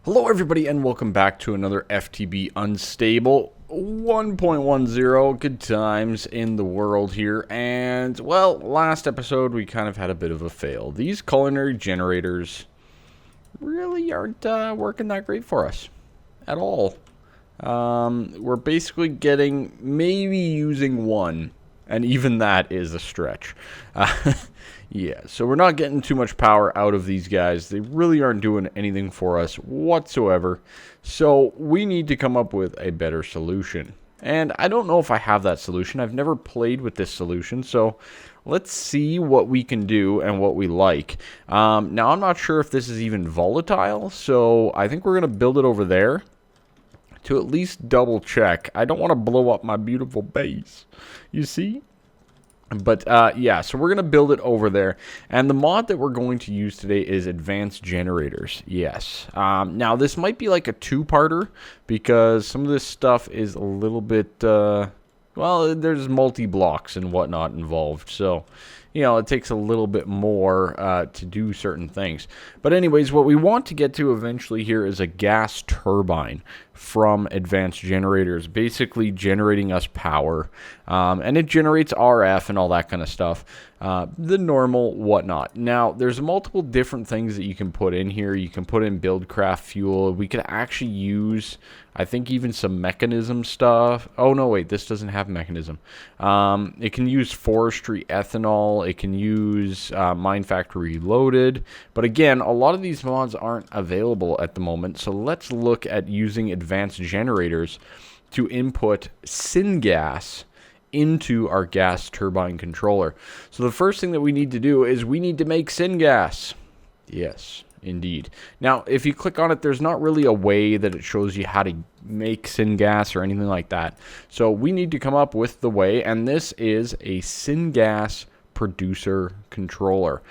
Hello everybody and welcome back to another FTB Unstable 1.10. Good times in the world here. And, well, last episode we kind of had a bit of a fail. These culinary generators really aren't working that great for us at all. We're basically getting, maybe using one, and even that is a stretch. Yeah, so we're not getting too much power out of these guys. They really aren't doing anything for us whatsoever. So we need to come up with a better solution. And I don't know if I have that solution. I've never played with this solution, so let's see what we can do and what we like. Now, I'm not sure if this is even volatile, so I think we're going to build it over there to at least double check. I don't want to blow up my beautiful base, you see? But, yeah, so we're going to build it over there. And the mod that we're going to use today is Advanced Generators. Yes. Now, this might be like a two-parter because some of this stuff is a little bit, well, there's multi-blocks and whatnot involved. So, you know, it takes a little bit more to do certain things. But anyways, what we want to get to eventually here is a gas turbine from Advanced Generators, basically generating us power. And it generates RF and all that kind of stuff. The normal whatnot. Now, there's multiple different things that you can put in here. You can put in Buildcraft fuel. We could actually use, I think, even some mechanism stuff. Oh, no, wait, this doesn't have mechanism. It can use forestry ethanol. It can use Mine Factory Reloaded. But again, a lot of these mods aren't available at the moment. So let's look at using Advanced Generators to input Syngas into our gas turbine controller. So the first thing that we need to do is we need to make Syngas. Yes, indeed. Now, if you click on it, there's not really a way that it shows you how to make Syngas or anything like that. So we need to come up with the way, and this is a Syngas producer controller.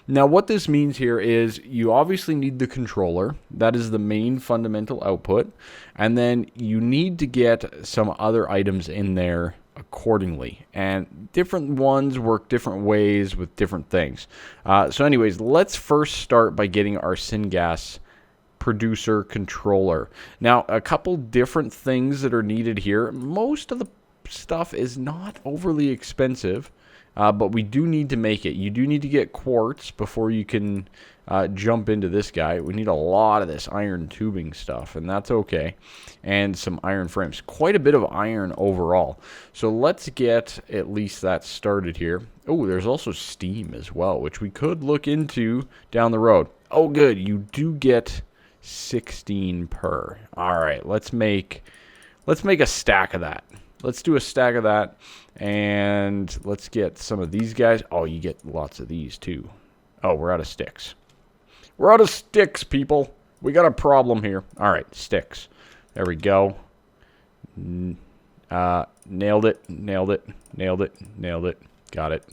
Now, what this means here is you obviously need the controller. That is the main fundamental output. And then you need to get some other items in there accordingly, and different ones work different ways with different things. So anyways, let's first start by getting our Syngas producer controller. Now, a couple different things that are needed here. Most of the stuff is not overly expensive, but we do need to make it. You do need to get quartz before you can jump into this guy. We need a lot of this iron tubing stuff, and that's okay. And some iron frames. Quite a bit of iron overall. So let's get at least that started here. Oh, there's also steam as well, which we could look into down the road. Oh, good. You do get 16 per. All right, let's make a stack of that. Let's do a stack of that, and let's get some of these guys. Oh, you get lots of these too. Oh, we're out of sticks. We're out of sticks, people. We got a problem here. All right, sticks. There we go. Nailed it, nailed it, nailed it, nailed it. Got it.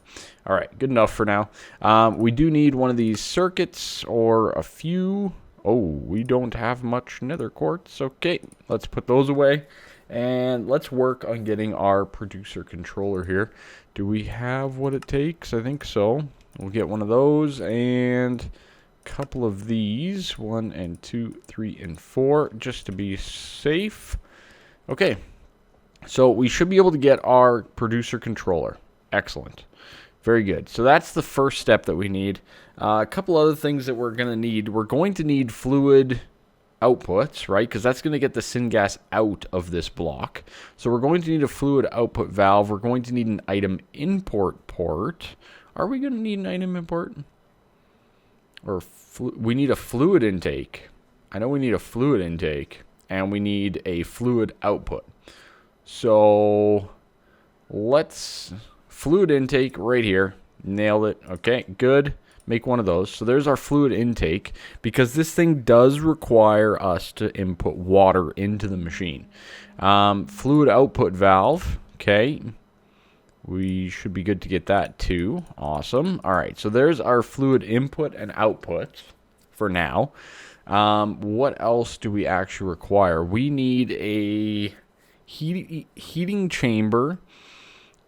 All right, good enough for now. We do need one of these circuits or a few. Oh, we don't have much nether quartz. Okay, let's put those away. And let's work on getting our producer controller here. Do we have what it takes? I think so. We'll get one of those and a couple of these. 1 and 2, 3 and 4, just to be safe. Okay. So we should be able to get our producer controller. Excellent. Very good. So that's the first step that we need. A couple other things that we're going to need. We're going to need fluid outputs, right? Because that's going to get the Syngas out of this block. So we're going to need a fluid output valve. We're going to need an item import port. Are we going to need an item import? Or we need a fluid intake. I know we need a fluid intake. And we need a fluid output. So let's fluid intake right here. Nailed it. Okay, good. Make one of those. So there's our fluid intake, because this thing does require us to input water into the machine. Fluid output valve. Okay. We should be good to get that too. Awesome. All right. So there's our fluid input and output for now. What else do we actually require? We need a heating chamber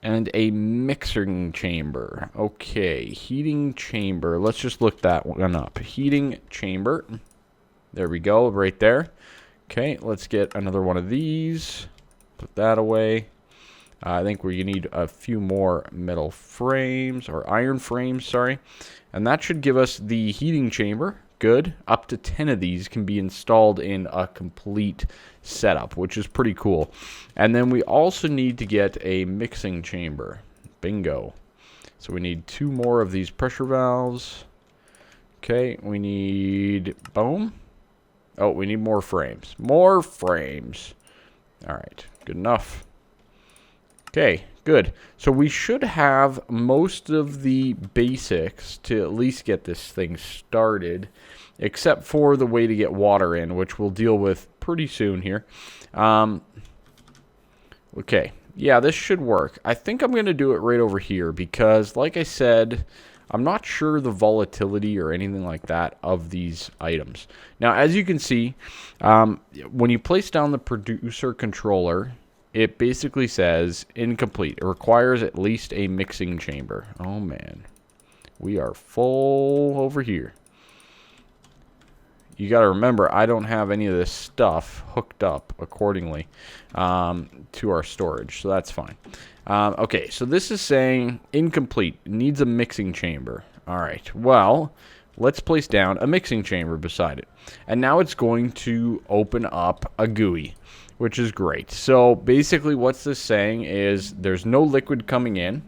and a mixing chamber. Okay, heating chamber. Let's just look that one up. Heating chamber. There we go, right there. Okay, let's get another one of these. Put that away. I think we need a few more metal frames, or iron frames, sorry. And that should give us the heating chamber. Good. Up to 10 of these can be installed in a complete setup, which is pretty cool. And then we also need to get a mixing chamber. Bingo. So we need 2 more of these pressure valves. Okay, we need... boom. Oh, we need more frames. More frames. All right, good enough. Okay, good. So we should have most of the basics to at least get this thing started, except for the way to get water in, which we'll deal with pretty soon here. Okay, yeah, this should work. I think I'm going to do it right over here because, like I said, I'm not sure the volatility or anything like that of these items. Now, as you can see, when you place down the producer controller, it basically says incomplete. It requires at least a mixing chamber. Oh, man. We are full over here. You got to remember, I don't have any of this stuff hooked up accordingly to our storage, so that's fine. Okay, so this is saying incomplete. It needs a mixing chamber. All right, well, let's place down a mixing chamber beside it. And now it's going to open up a GUI, which is great. So basically what's this saying is there's no liquid coming in.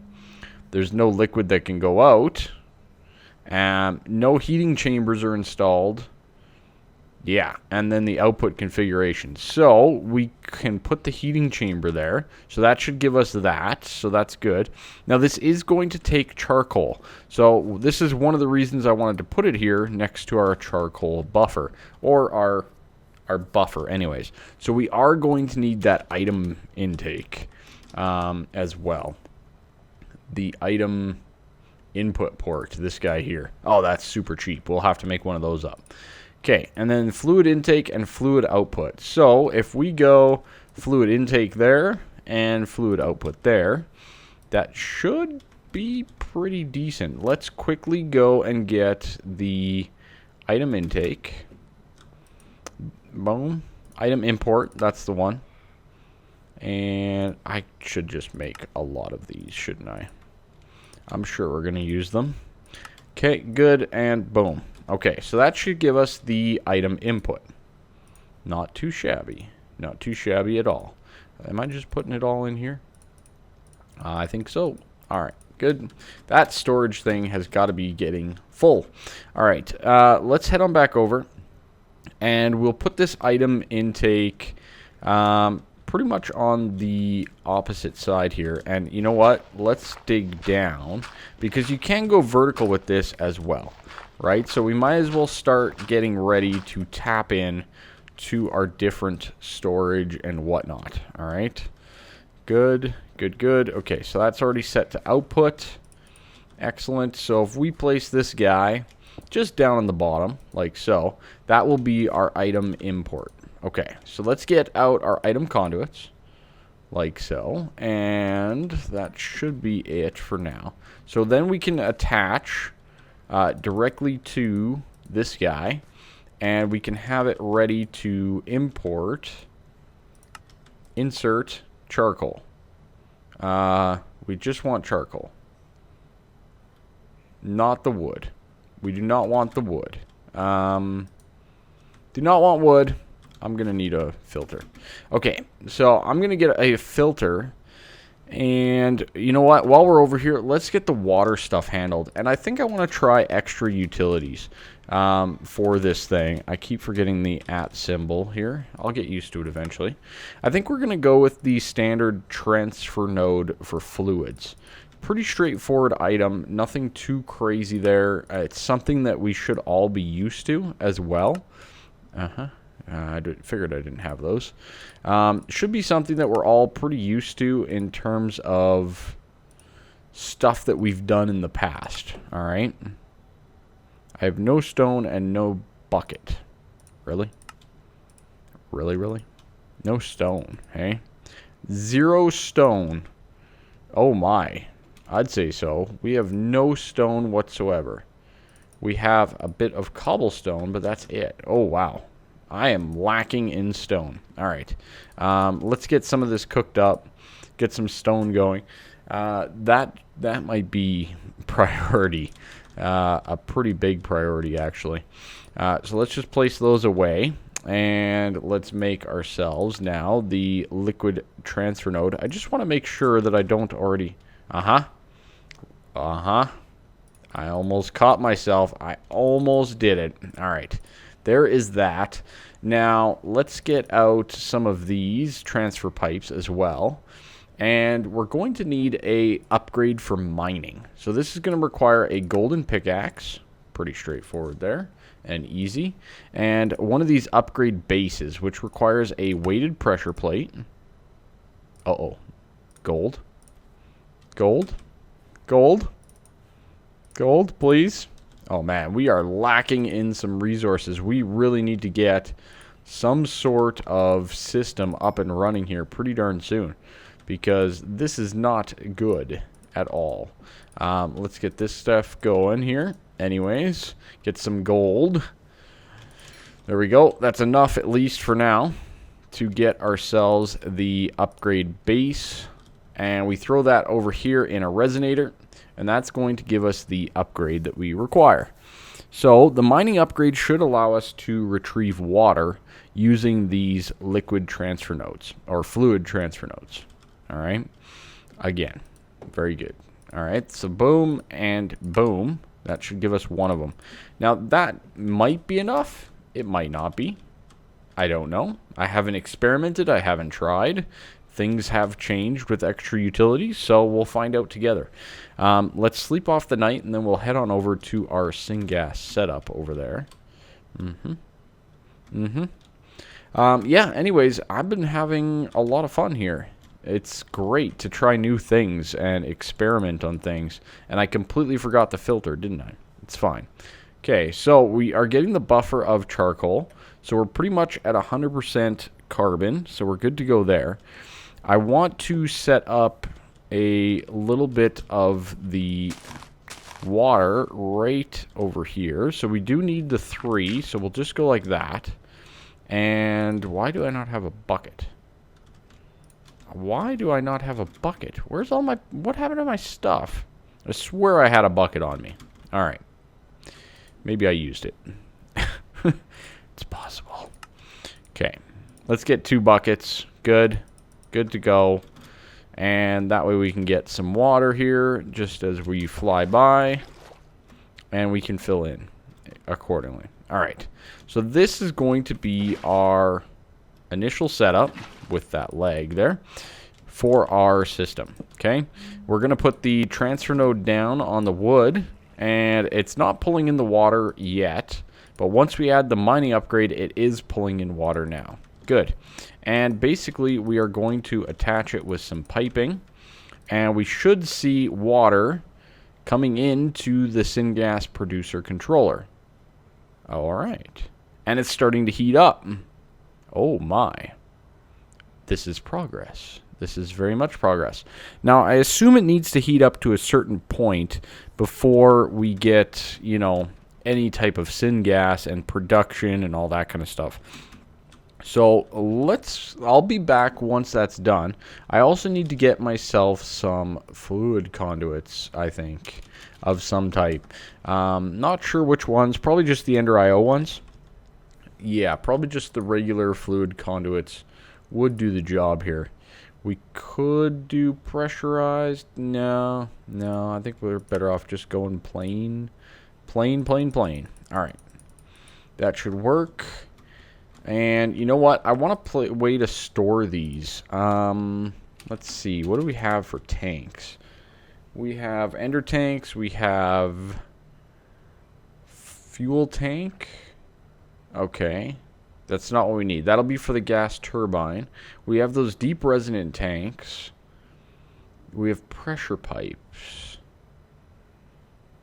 There's no liquid that can go out. No heating chambers are installed. Yeah, and then the output configuration. So we can put the heating chamber there. So that should give us that. So that's good. Now this is going to take charcoal. So this is one of the reasons I wanted to put it here next to our charcoal buffer. Or our buffer anyways. So we are going to need that item intake as well. The item input port, this guy here. Oh, that's super cheap. We'll have to make one of those up. Okay, and then fluid intake and fluid output. So if we go fluid intake there and fluid output there, that should be pretty decent. Let's quickly go and get the item intake. Boom. Item import, that's the one. And I should just make a lot of these, shouldn't I? I'm sure we're going to use them. Okay, good, and boom. Okay, so that should give us the item input. Not too shabby. Not too shabby at all. Am I just putting it all in here? I think so. All right, good. That storage thing has got to be getting full. All right, let's head on back over. And we'll put this item intake pretty much on the opposite side here. And you know what? Let's dig down because you can go vertical with this as well. Right, so we might as well start getting ready to tap in to our different storage and whatnot. All right, good, good, good. Okay, so that's already set to output. Excellent. So if we place this guy just down on the bottom, like so, that will be our item import. Okay, so let's get out our item conduits, like so, and that should be it for now. So then we can attach directly to this guy, and we can have it ready to import, insert charcoal. We just want charcoal, not the wood. We do not want the wood. Do not want wood. I'm gonna need a filter. Okay, so I'm gonna get a filter. And you know what? While we're over here, let's get the water stuff handled. And I think I want to try extra utilities for this thing. I keep forgetting the @ symbol here. I'll get used to it eventually. I think we're going to go with the standard transfer node for fluids. Pretty straightforward item. Nothing too crazy there. It's something that we should all be used to as well. I figured I didn't have those. Should be something that we're all pretty used to in terms of stuff that we've done in the past. All right. I have no stone and no bucket. Really? Really? No stone, hey? 0 stone. Oh my. I'd say so. We have no stone whatsoever. We have a bit of cobblestone, but that's it. Oh, wow. I am lacking in stone. All right. Let's get some of this cooked up. Get some stone going. That might be priority. A pretty big priority, actually. So let's just place those away. And let's make ourselves now the liquid transfer node. I just want to make sure that I don't already... I almost caught myself. I almost did it. All right. There is that. Now, let's get out some of these transfer pipes as well. And we're going to need a upgrade for mining. So this is going to require a golden pickaxe. Pretty straightforward there. And easy. And one of these upgrade bases, which requires a weighted pressure plate. Uh-oh. Gold. Gold. Gold. Gold, please. Oh, man. We are lacking in some resources. We really need to get some sort of system up and running here pretty darn soon. Because this is not good at all. Let's get this stuff going here. Anyways, get some gold. There we go. That's enough, at least for now, to get ourselves the upgrade base. And we throw that over here in a resonator. And that's going to give us the upgrade that we require. So the mining upgrade should allow us to retrieve water using these liquid transfer nodes, or fluid transfer nodes. All right. Again, very good. All right. So boom and boom. That should give us one of them. Now, that might be enough. It might not be. I don't know. I haven't experimented. I haven't tried. Things have changed with extra utilities, so we'll find out together. Let's sleep off the night, and then we'll head on over to our Syngas setup over there. Yeah, anyways, I've been having a lot of fun here. It's great to try new things and experiment on things. And I completely forgot the filter, didn't I? It's fine. Okay, so we are getting the buffer of charcoal. So we're pretty much at 100% carbon. So we're good to go there. I want to set up a little bit of the water right over here. So we do need the 3. So we'll just go like that. And why do I not have a bucket? Why do I not have a bucket? Where's all my... What happened to my stuff? I swear I had a bucket on me. Alright. Maybe I used it. It's possible. Okay. Let's get 2 buckets. Good. Good to go. And that way we can get some water here just as we fly by. And we can fill in accordingly. Alright. So this is going to be our initial setup with that leg there for our system. Okay, we're gonna put the transfer node down on the wood, and it's not pulling in the water yet, but once we add the mining upgrade, it is pulling in water now. Good. And basically we are going to attach it with some piping, and we should see water coming into the Syngas producer controller. Alright, and it's starting to heat up. Oh my. This is progress. This is very much progress. Now, I assume it needs to heat up to a certain point before we get, you know, any type of syngas and production and all that kind of stuff. So, I'll be back once that's done. I also need to get myself some fluid conduits, I think, of some type. Not sure which ones. Probably just the Ender IO ones. Yeah, probably just the regular fluid conduits would do the job here. We could do pressurized. No, I think we're better off just going plain. All right, that should work. And you know what? I want a way to store these. Let's see. What do we have for tanks? We have ender tanks. We have fuel tank. Okay, that's not what we need. That'll be for the gas turbine. We have those deep resonant tanks. We have pressure pipes.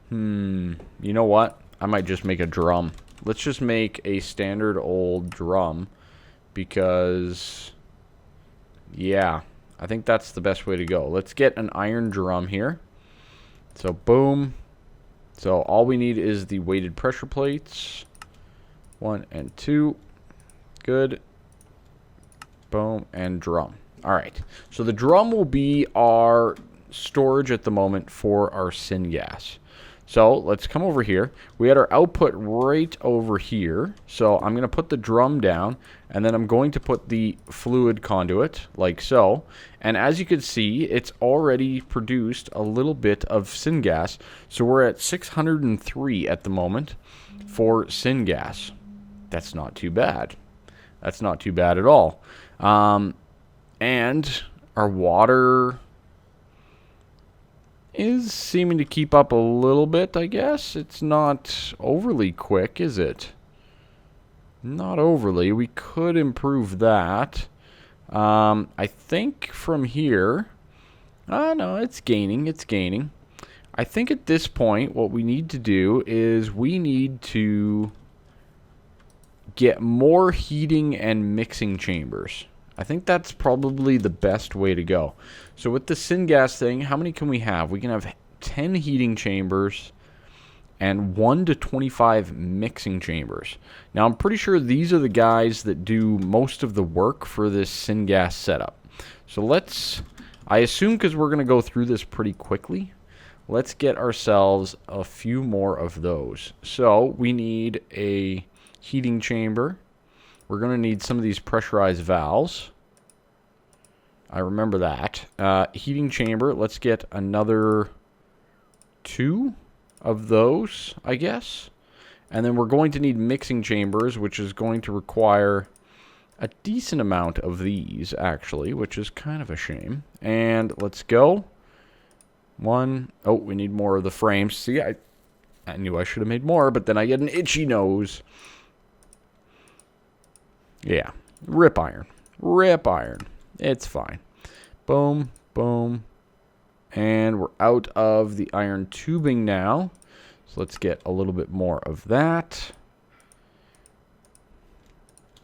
You know what? I might just make a drum. Let's just make a standard old drum because, yeah, I think that's the best way to go. Let's get an iron drum here. So, boom. So, all we need is the weighted pressure plates. 1 and 2. Good. Boom. And drum. All right. So the drum will be our storage at the moment for our syngas. So let's come over here. We had our output right over here. So I'm going to put the drum down, and then I'm going to put the fluid conduit like so. And as you can see, it's already produced a little bit of syngas. So we're at 603 at the moment for syngas. That's not too bad. That's not too bad at all. And our water is seeming to keep up a little bit, I guess. It's not overly quick, is it? Not overly. We could improve that. I think from here... no, it's gaining. It's gaining. I think at this point, what we need to do is we need to get more heating and mixing chambers. I think that's probably the best way to go. So with the syngas thing, how many can we have? We can have 10 heating chambers and 1 to 25 mixing chambers. Now I'm pretty sure these are the guys that do most of the work for this syngas setup. So let's, I assume because we're going to go through this pretty quickly, let's get ourselves a few more of those. So we need a heating chamber. We're going to need some of these pressurized valves. I remember that. Heating chamber. Let's get another 2 of those, I guess. And then we're going to need mixing chambers, which is going to require a decent amount of these, actually, which is kind of a shame. And let's go. 1. Oh, we need more of the frames. See, I knew I should have made more, but then I get an itchy nose. Yeah, rip iron. Rip iron. It's fine. Boom, boom. And we're out of the iron tubing now. So let's get a little bit more of that.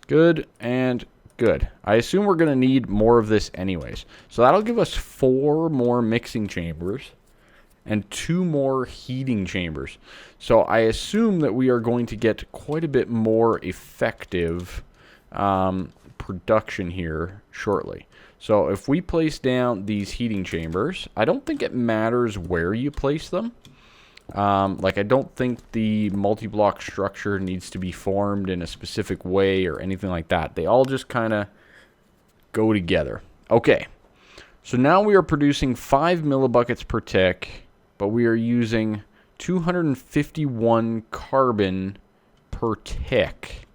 Good and good. I assume we're going to need more of this anyways. So that'll give us 4 more mixing chambers and 2 more heating chambers. So I assume that we are going to get quite a bit more effective production here shortly. So if we place down these heating chambers, I don't think it matters where you place them. Like I don't think the multi-block structure needs to be formed in a specific way or anything like that. They all just kind of go together. Okay, so now we are producing 5 millibuckets per tick, but we are using 251 carbon per tick.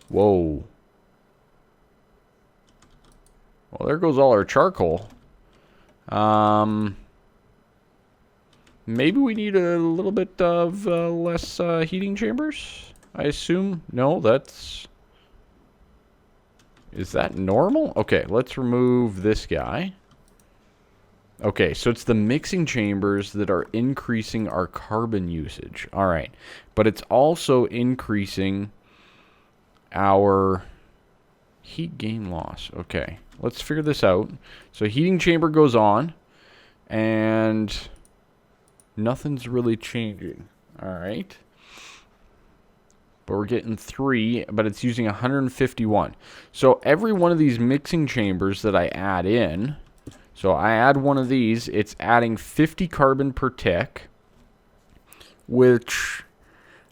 Whoa. Well, there goes all our charcoal. Maybe we need a little bit of less heating chambers, I assume. No, that's... Is that normal? Okay, let's remove this guy. Okay, so it's the mixing chambers that are increasing our carbon usage. All right, but it's also increasing our heat gain loss. Okay, let's figure this out. So heating chamber goes on, and nothing's really changing. All right. But we're getting 3, but it's using 151. So every one of these mixing chambers that I add in, so I add one of these, it's adding 50 carbon per tick, which,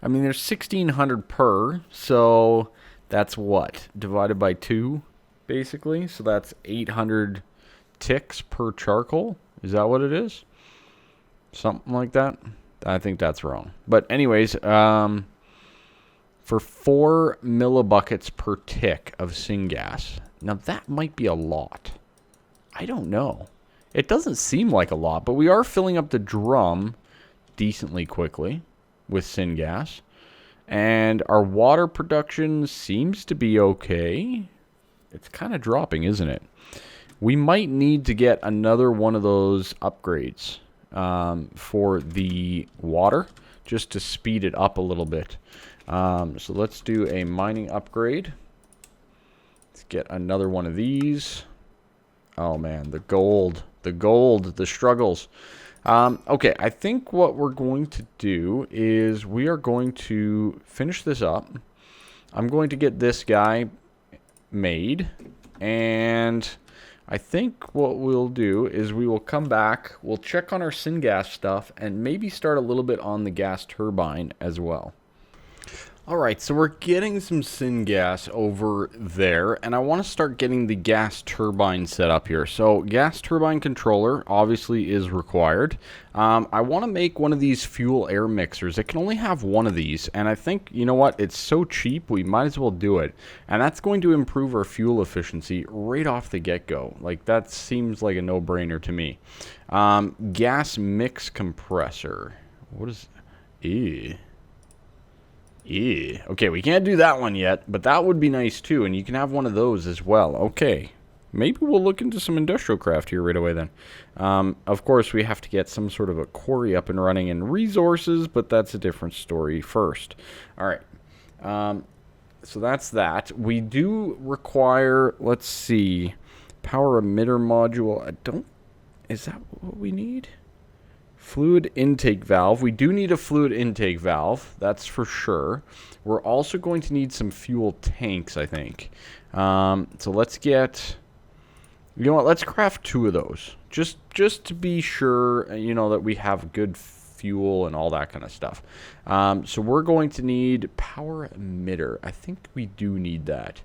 I mean, there's 1,600 per, so that's what? Divided by 2, basically. So that's 800 ticks per charcoal. Is that what it is? Something like that. I think that's wrong. But anyways, for 4 millibuckets per tick of syngas. Now that might be a lot. I don't know. It doesn't seem like a lot, but we are filling up the drum decently quickly with syngas. And our water production seems to be okay. It's kind of dropping, isn't it? We might need to get another one of those upgrades for the water, just to speed it up a little bit. So let's do a mining upgrade. Let's get another one of these. Oh man, the gold, the struggles. Okay, I think what we're going to do is we are going to finish this up. I'm going to get this guy made. And I think what we'll do is we will come back, we'll check on our Syngas stuff, and maybe start a little bit on the gas turbine as well. Alright, so we're getting some Syngas over there, and I want to start getting the gas turbine set up here. So, gas turbine controller obviously is required. I want to make one of these fuel air mixers. It can only have one of these, and I think, you know what, it's so cheap, we might as well do it. And that's going to improve our fuel efficiency right off the get-go. Like, that seems like a no-brainer to me. Gas mix compressor. What is... Ew. Yeah. Okay, we can't do that one yet, but that would be nice too, and you can have one of those as well. Okay. Maybe we'll look into some industrial craft here right away then. Of course, we have to get some sort of a quarry up and running and resources, but that's a different story first. Alright. So that's that. We do require, let's see, power emitter module. Is that what we need? Fluid intake valve. We do need a fluid intake valve. That's for sure. We're also going to need some fuel tanks, I think. So let's get... You know what? Let's craft 2 of those. Just to be sure, you know, that we have good fuel and all that kind of stuff. So we're going to need power emitter. I think we do need that.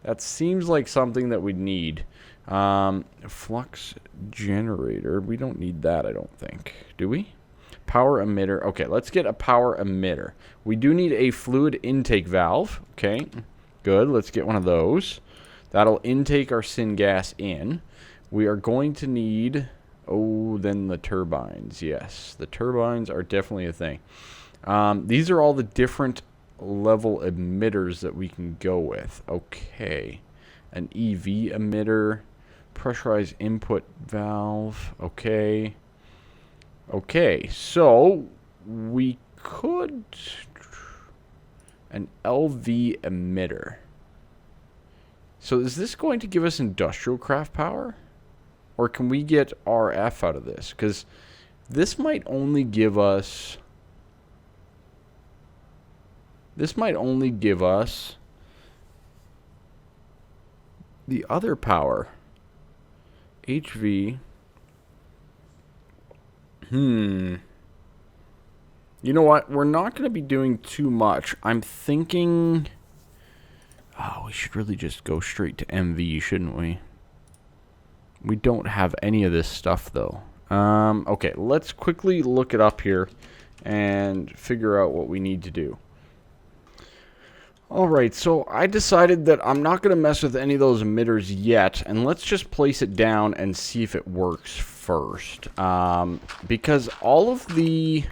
That seems like something that we'd need. Flux generator. We don't need that, I don't think. Do we? Power emitter. Okay, let's get a power emitter. We do need a fluid intake valve. Okay, good. Let's get one of those. That'll intake our syngas in. We are going to need... Oh, then the turbines. Yes, the turbines are definitely a thing. These are all the different level emitters that we can go with. Okay. An EV emitter. Pressurized input valve. Okay. Okay, so we could... An LV emitter. So is this going to give us industrial craft power? Or can we get RF out of this? Because this might only give us... This might only give us the other power. HV. You know what? We're not going to be doing too much. I'm thinking... Oh, we should really just go straight to MV, shouldn't we? We don't have any of this stuff, though. Okay, let's quickly look it up here and figure out what we need to do. Alright, so I decided that I'm not going to mess with any of those emitters yet, and let's just place it down and see if it works first. Because all of the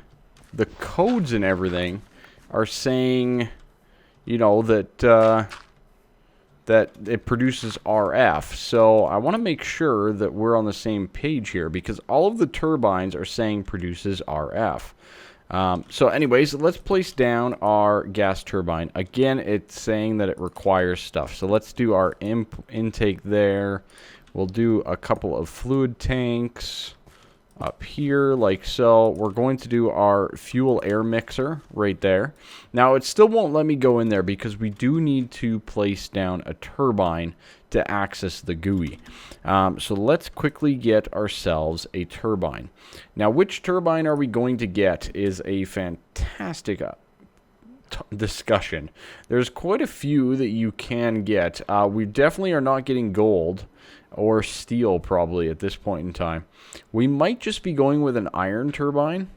codes and everything are saying, you know, that it produces RF. So I want to make sure that we're on the same page here, because all of the turbines are saying produces RF. So anyways, let's place down our gas turbine. Again, it's saying that it requires stuff. So let's do our intake there. We'll do a couple of fluid tanks up here, like so. We're going to do our fuel air mixer right there. Now, it still won't let me go in there because we do need to place down a turbine to access the GUI. So let's quickly get ourselves a turbine. Now, which turbine are we going to get is a fantastic discussion. There's quite a few that you can get. We definitely are not getting gold or steel probably at this point in time. We might just be going with an iron turbine,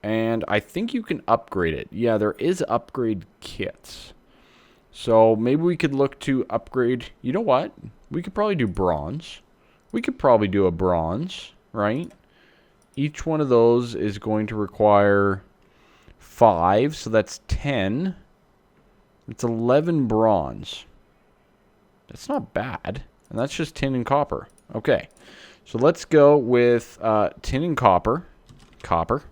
and I think you can upgrade it. Yeah, there is upgrade kits. So maybe we could look to upgrade. You know what? We could probably do bronze. We could probably do a bronze, right? Each one of those is going to require 5, so that's 10. It's 11 bronze. That's not bad. And that's just tin and copper. Okay. So let's go with tin and copper. Copper.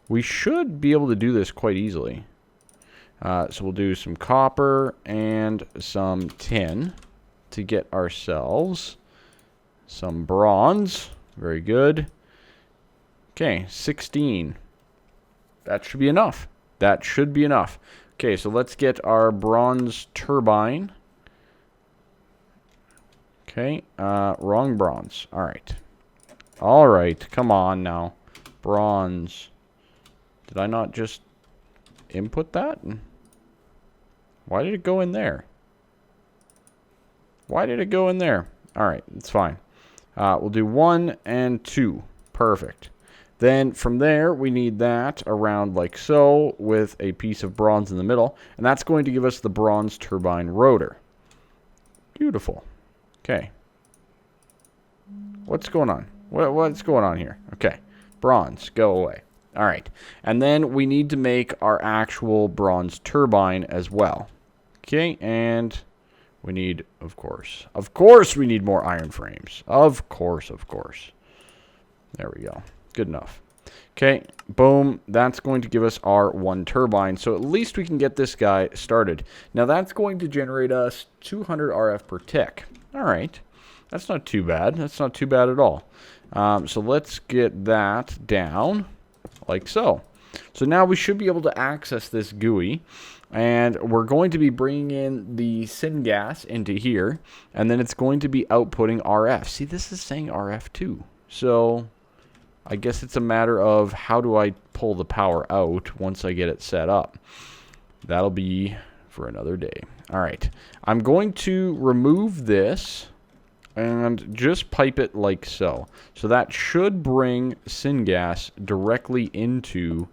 We should be able to do this quite easily. So we'll do some copper and some tin to get ourselves some bronze. Very good. Okay, 16. That should be enough. That should be enough. Okay, so let's get our bronze turbine. Okay, wrong bronze. All right. All right, come on now. Bronze. Did I not just input that? Why did it go in there? Why did it go in there? All right, it's fine. We'll do 1 and 2. Perfect. Then from there, we need that around like so with a piece of bronze in the middle. And that's going to give us the bronze turbine rotor. Beautiful. Okay. What's going on? What's going on here? Okay. Bronze, go away. All right. And then we need to make our actual bronze turbine as well. Okay, and we need, of course, we need more iron frames. Of course. There we go. Good enough. Okay, boom. That's going to give us our 1 turbine. So at least we can get this guy started. Now that's going to generate us 200 RF per tick. All right. That's not too bad. That's not too bad at all. So let's get that down like so. So now we should be able to access this GUI. And we're going to be bringing in the Syngas into here. And then it's going to be outputting RF. See, this is saying RF too. So I guess it's a matter of how do I pull the power out once I get it set up. That'll be for another day. All right. I'm going to remove this and just pipe it like so. So that should bring Syngas directly into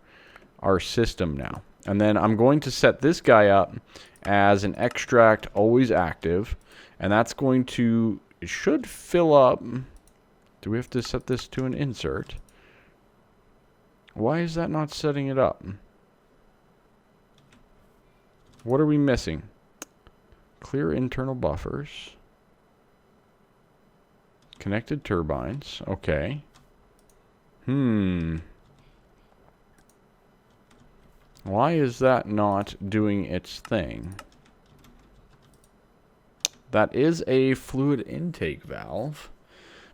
our system now. And then I'm going to set this guy up as an extract always active. And that's going to, it should fill up. Do we have to set this to an insert? Why is that not setting it up? What are we missing? Clear internal buffers. Connected turbines. Okay. Why is that not doing its thing? That is a fluid intake valve,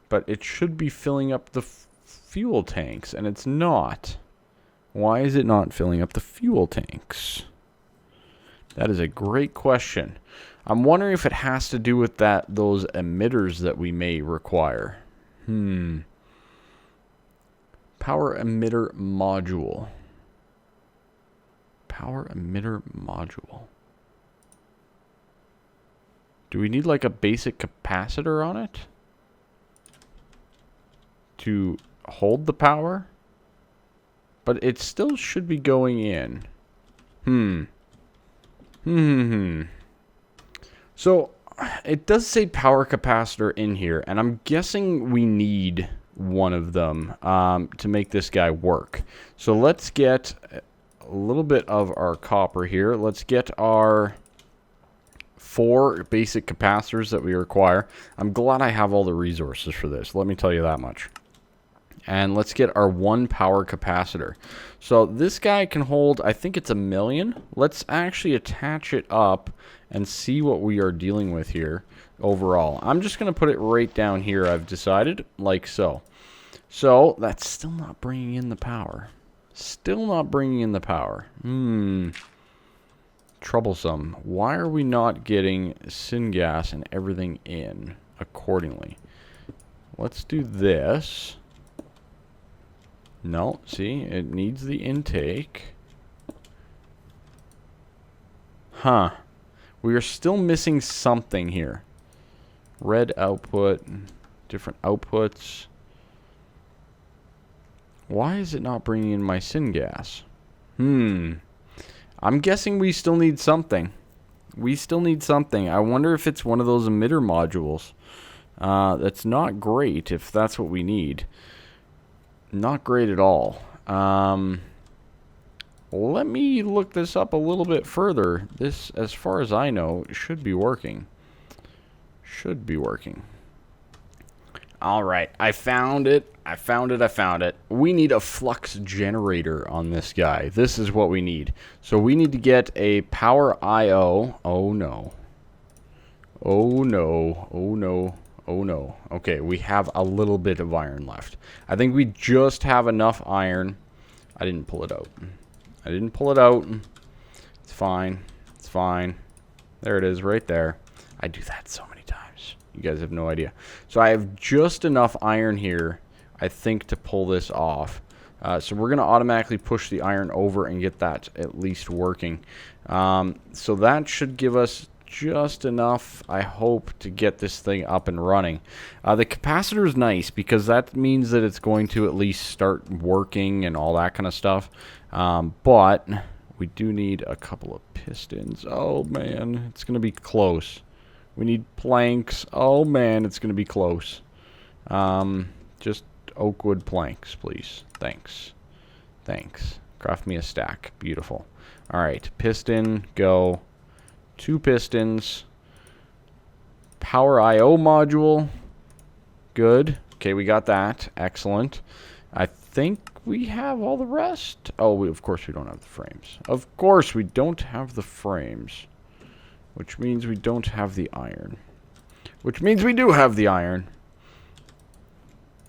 but it should be filling up the fuel tanks, and it's not. Why is it not filling up the fuel tanks? That is a great question. I'm wondering if it has to do with those emitters that we may require. Power emitter module. Power emitter module. Do we need like a basic capacitor on it to hold the power? But it still should be going in. So it does say power capacitor in here, and I'm guessing we need one of them to make this guy work. So let's get a little bit of our copper here. Let's get our 4 basic capacitors that we require. I'm glad I have all the resources for this. Let me tell you that much. And let's get our 1 power capacitor. So this guy can hold, I think it's 1,000,000. Let's actually attach it up and see what we are dealing with here overall. I'm just going to put it right down here, I've decided, like so. So that's still not bringing in the power. Still not bringing in the power. Troublesome. Why are we not getting Syngas and everything in accordingly? Let's do this. No, see, it needs the intake. We are still missing something here. Red output, different outputs. Why is it not bringing in my Syngas? I'm guessing we still need something. We still need something. I wonder if it's one of those emitter modules. That's not great if that's what we need. Not great at all. Let me look this up a little bit further. This, as far as I know, should be working. Should be working. Alright, I found it. I found it. We need a flux generator on this guy. This is what we need. So we need to get a power IO. Oh no. Oh no. Oh no. Oh no. Okay, we have a little bit of iron left. I think we just have enough iron. I didn't pull it out. It's fine. It's fine. There it is right there. I do that so many times. You guys have no idea. So I have just enough iron here, I think, to pull this off. So we're going to automatically push the iron over and get that at least working. So that should give us just enough, I hope, to get this thing up and running. The capacitor is nice because that means that it's going to at least start working and all that kind of stuff. But we do need a couple of pistons. Oh, man, it's going to be close. We need planks. Oh, man, it's going to be close. Just oak wood planks, please. Thanks. Thanks. Craft me a stack. Beautiful. All right, piston, go. 2 pistons. Power I/O module. Good. Okay, we got that. Excellent. I think we have all the rest. Oh, of course we don't have the frames. Of course we don't have the frames. Which means we don't have the iron. Which means we do have the iron.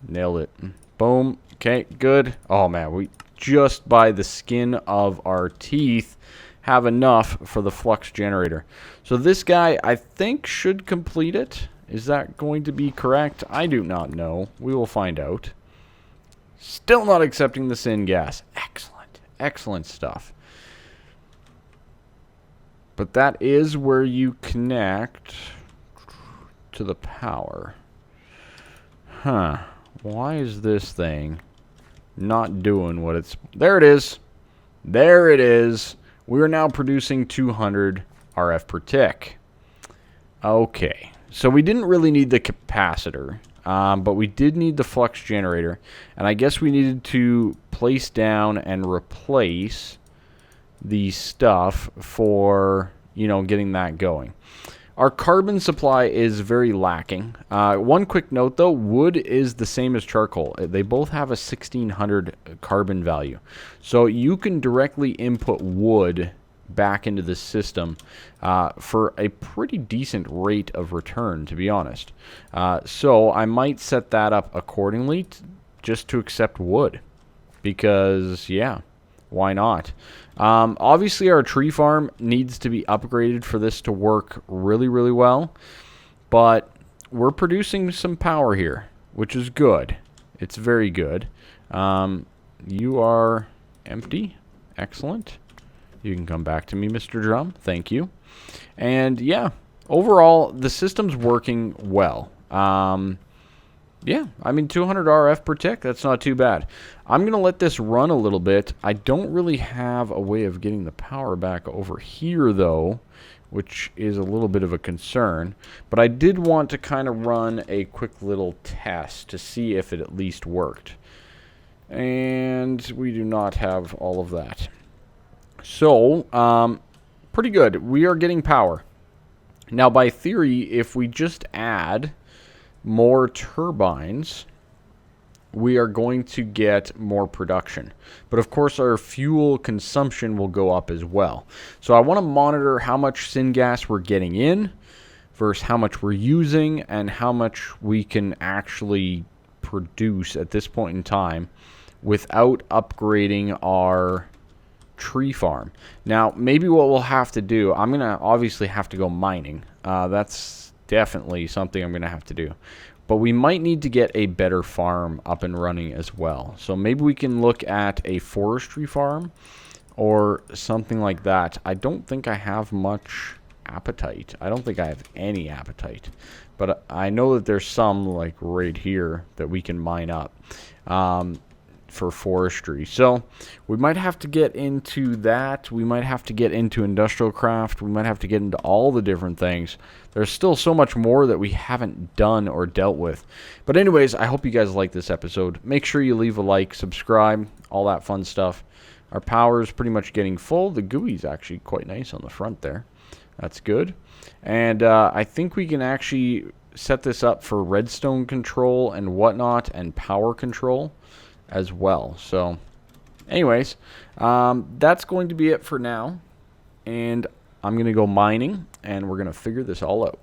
Nailed it. Boom. Okay, good. Oh, man, we just by the skin of our teeth have enough for the flux generator. So this guy, I think, should complete it. Is that going to be correct? I do not know. We will find out. Still not accepting the Syngas. Excellent. Excellent stuff. But that is where you connect to the power. Huh. Why is this thing not doing what it's... There it is. There it is. We are now producing 200 RF per tick. Okay. So we didn't really need the capacitor, but we did need the flux generator. And I guess we needed to place down and replace the stuff for, you know, getting that going. Our carbon supply is very lacking. One quick note, though, wood is the same as charcoal. They both have a 1600 carbon value. So you can directly input wood back into the system for a pretty decent rate of return, to be honest. So I might set that up accordingly just to accept wood. Because, yeah, why not? Obviously, our tree farm needs to be upgraded for this to work really, really well. But we're producing some power here, which is good. It's very good. You are empty. Excellent. You can come back to me, Mr. Drum. Thank you. And, yeah, overall, the system's working well. Yeah, I mean, 200 RF per tick, that's not too bad. I'm going to let this run a little bit. I don't really have a way of getting the power back over here, though, which is a little bit of a concern. But I did want to kind of run a quick little test to see if it at least worked. And we do not have all of that. So, pretty good. We are getting power. Now, by theory, if we just add more turbines, we are going to get more production. But of course, our fuel consumption will go up as well. So I want to monitor how much syngas we're getting in versus how much we're using and how much we can actually produce at this point in time without upgrading our tree farm. Now, maybe what we'll have to do, I'm going to obviously have to go mining. That's definitely something I'm going to have to do. But we might need to get a better farm up and running as well. So maybe we can look at a forestry farm or something like that. I don't think I have much appetite. I don't think I have any appetite. But I know that there's some, like right here, that we can mine up for forestry. So we might have to get into that. We might have to get into industrial craft. We might have to get into all the different things. There's still so much more that we haven't done or dealt with. But anyways, I hope you guys like this episode. Make sure you leave a like, subscribe, all that fun stuff. Our power is pretty much getting full. The GUI is actually quite nice on the front there. That's good. And I think we can actually set this up for redstone control and whatnot and power control as well. So anyways, that's going to be it for now, and I'm gonna go mining and we're gonna figure this all out.